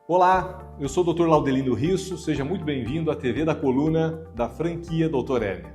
Olá, eu sou o Dr. Laudelino Risso, seja muito bem-vindo à TV da Coluna da franquia Dr. Hélio.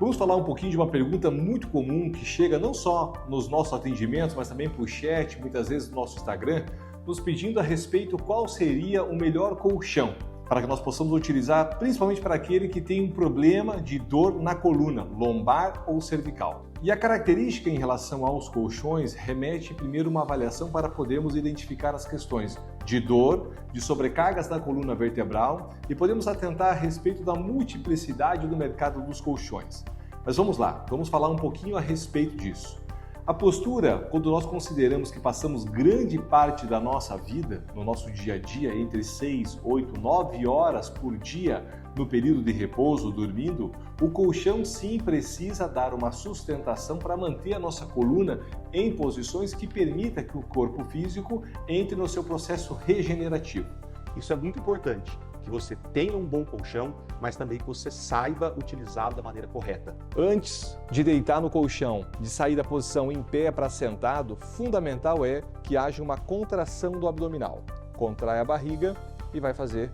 Vamos falar um pouquinho de uma pergunta muito comum que chega não só nos nossos atendimentos, mas também por chat, muitas vezes no nosso Instagram, nos pedindo a respeito qual seria o melhor colchão para que nós possamos utilizar, principalmente para aquele que tem um problema de dor na coluna, lombar ou cervical. E a característica em relação aos colchões remete primeiro a uma avaliação para podermos identificar as questões de dor, de sobrecargas da coluna vertebral e podemos atentar a respeito da multiplicidade do mercado dos colchões. Mas vamos lá, vamos falar um pouquinho a respeito disso. A postura, quando nós consideramos que passamos grande parte da nossa vida, no nosso dia a dia, entre 6, 8, 9 horas por dia no período de repouso, dormindo, o colchão sim precisa dar uma sustentação para manter a nossa coluna em posições que permita que o corpo físico entre no seu processo regenerativo. Isso é muito importante, que você tenha um bom colchão, mas também que você saiba utilizá-lo da maneira correta. Antes de deitar no colchão, de sair da posição em pé para sentado, fundamental é que haja uma contração do abdominal. Contrai a barriga e vai fazer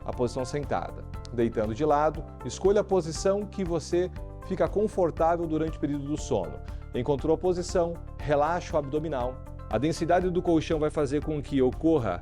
a posição sentada. Deitando de lado, escolha a posição que você fica confortável durante o período do sono. Encontrou a posição, relaxa o abdominal. A densidade do colchão vai fazer com que ocorra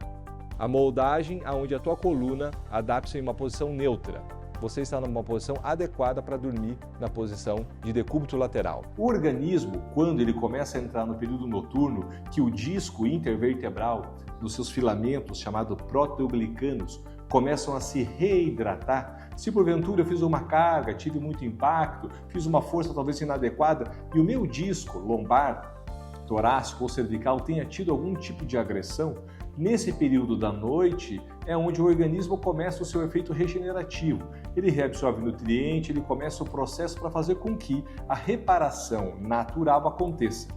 a moldagem aonde a tua coluna adapte-se em uma posição neutra. Você está numa posição adequada para dormir na posição de decúbito lateral. O organismo, quando ele começa a entrar no período noturno, que o disco intervertebral dos seus filamentos, chamado proteoglicanos, começam a se reidratar. Se porventura eu fiz uma carga, tive muito impacto, fiz uma força talvez inadequada e o meu disco lombar, torácico ou cervical tenha tido algum tipo de agressão, nesse período da noite é onde o organismo começa o seu efeito regenerativo. Ele reabsorve nutriente, ele começa o processo para fazer com que a reparação natural aconteça.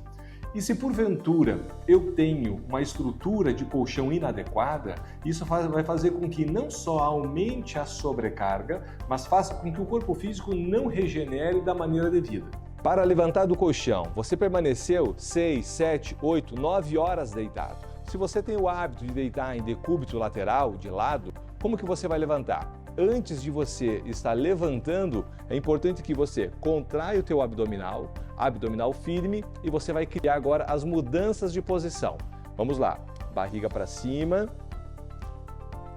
E se porventura eu tenho uma estrutura de colchão inadequada, isso vai fazer com que não só aumente a sobrecarga, mas faça com que o corpo físico não regenere da maneira devida. Para levantar do colchão, você permaneceu 6, 7, 8, 9 horas deitado. Se você tem o hábito de deitar em decúbito lateral, de lado, como que você vai levantar? Antes de você estar levantando, é importante que você contraia o teu abdominal firme e você vai criar agora as mudanças de posição. Vamos lá, barriga para cima,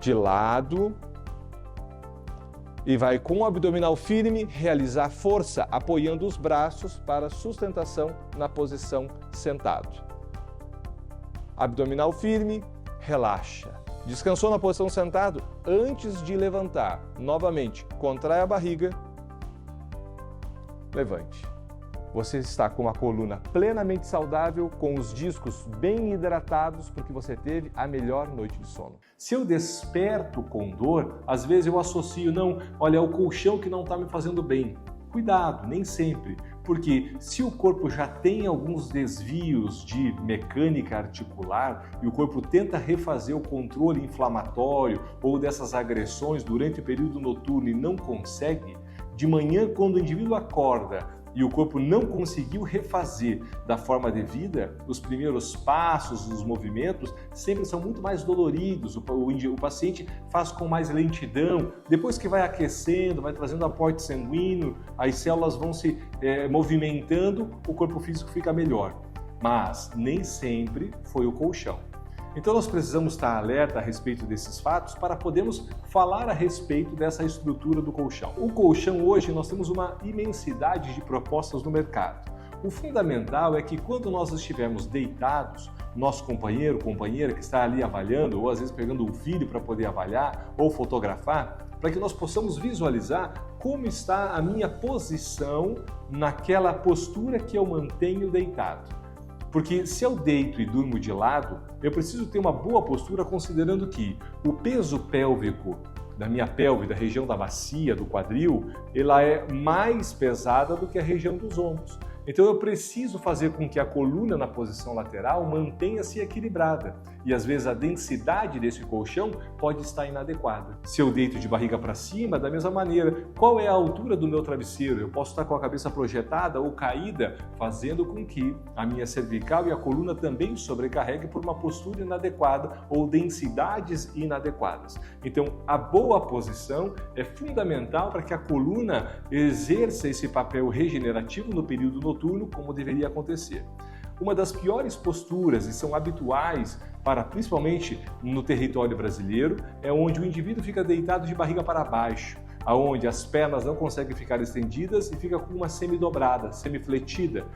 de lado e vai com o abdominal firme realizar força apoiando os braços para sustentação na posição sentado. Abdominal firme, relaxa. Descansou na posição sentado? Antes de levantar, novamente, contrai a barriga, levante. Você está com a coluna plenamente saudável, com os discos bem hidratados, porque você teve a melhor noite de sono. Se eu desperto com dor, às vezes eu associo, não, olha, é o colchão que não está me fazendo bem. Cuidado, nem sempre, porque se o corpo já tem alguns desvios de mecânica articular e o corpo tenta refazer o controle inflamatório ou dessas agressões durante o período noturno e não consegue, de manhã, quando o indivíduo acorda e o corpo não conseguiu refazer da forma devida, os primeiros passos, os movimentos, sempre são muito mais doloridos, o paciente faz com mais lentidão, depois que vai aquecendo, vai trazendo aporte sanguíneo, as células vão se movimentando, o corpo físico fica melhor. Mas nem sempre foi o colchão. Então nós precisamos estar alerta a respeito desses fatos para podermos falar a respeito dessa estrutura do colchão. O colchão hoje nós temos uma imensidade de propostas no mercado. O fundamental é que quando nós estivermos deitados, nosso companheiro, companheira que está ali avaliando, ou às vezes pegando um filho para poder avaliar ou fotografar, para que nós possamos visualizar como está a minha posição naquela postura que eu mantenho deitado. Porque se eu deito e durmo de lado, eu preciso ter uma boa postura considerando que o peso pélvico da minha pelve, da região da bacia, do quadril, ela é mais pesada do que a região dos ombros. Então eu preciso fazer com que a coluna na posição lateral mantenha-se equilibrada e às vezes a densidade desse colchão pode estar inadequada. Se eu deito de barriga para cima, da mesma maneira, qual é a altura do meu travesseiro? Eu posso estar com a cabeça projetada ou caída, fazendo com que a minha cervical e a coluna também sobrecarreguem por uma postura inadequada ou densidades inadequadas. Então a boa posição é fundamental para que a coluna exerça esse papel regenerativo no período noturno, como deveria acontecer. Uma das piores posturas, e são habituais principalmente no território brasileiro, é onde o indivíduo fica deitado de barriga para baixo, aonde as pernas não conseguem ficar estendidas e fica com uma semidobrada, semifletida,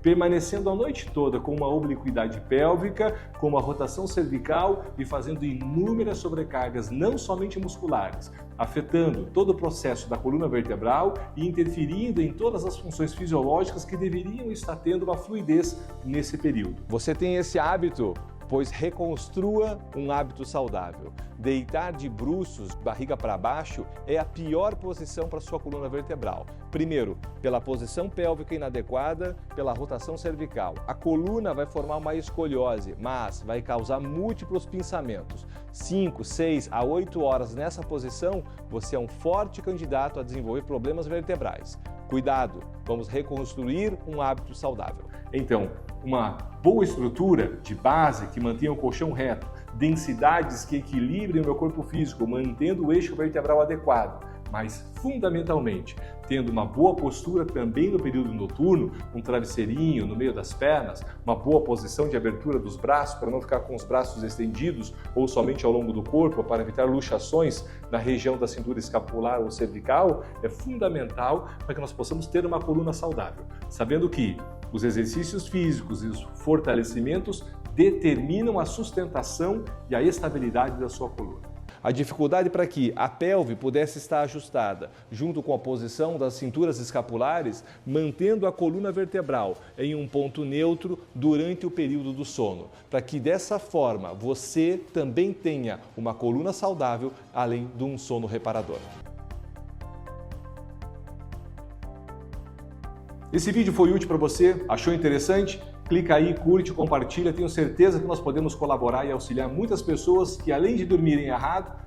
permanecendo a noite toda com uma obliquidade pélvica, com uma rotação cervical e fazendo inúmeras sobrecargas, não somente musculares, afetando todo o processo da coluna vertebral e interferindo em todas as funções fisiológicas que deveriam estar tendo uma fluidez nesse período. Você tem esse hábito? Pois reconstrua um hábito saudável. Deitar de bruços, barriga para baixo, é a pior posição para sua coluna vertebral. Primeiro, pela posição pélvica inadequada, pela rotação cervical. A coluna vai formar uma escoliose, mas vai causar múltiplos pinçamentos. 5, 6 a 8 horas nessa posição, você é um forte candidato a desenvolver problemas vertebrais. Cuidado, vamos reconstruir um hábito saudável. Então, uma boa estrutura de base que mantenha o colchão reto, densidades que equilibrem o meu corpo físico, mantendo o eixo vertebral adequado, mas fundamentalmente tendo uma boa postura também no período noturno, um travesseirinho no meio das pernas, uma boa posição de abertura dos braços para não ficar com os braços estendidos ou somente ao longo do corpo, para evitar luxações na região da cintura escapular ou cervical, é fundamental para que nós possamos ter uma coluna saudável, sabendo que os exercícios físicos e os fortalecimentos determinam a sustentação e a estabilidade da sua coluna. A dificuldade para que a pelve pudesse estar ajustada, junto com a posição das cinturas escapulares, mantendo a coluna vertebral em um ponto neutro durante o período do sono, para que dessa forma você também tenha uma coluna saudável, além de um sono reparador. Esse vídeo foi útil para você? Achou interessante? Clica aí, curte, compartilha. Tenho certeza que nós podemos colaborar e auxiliar muitas pessoas que, além de dormirem errado,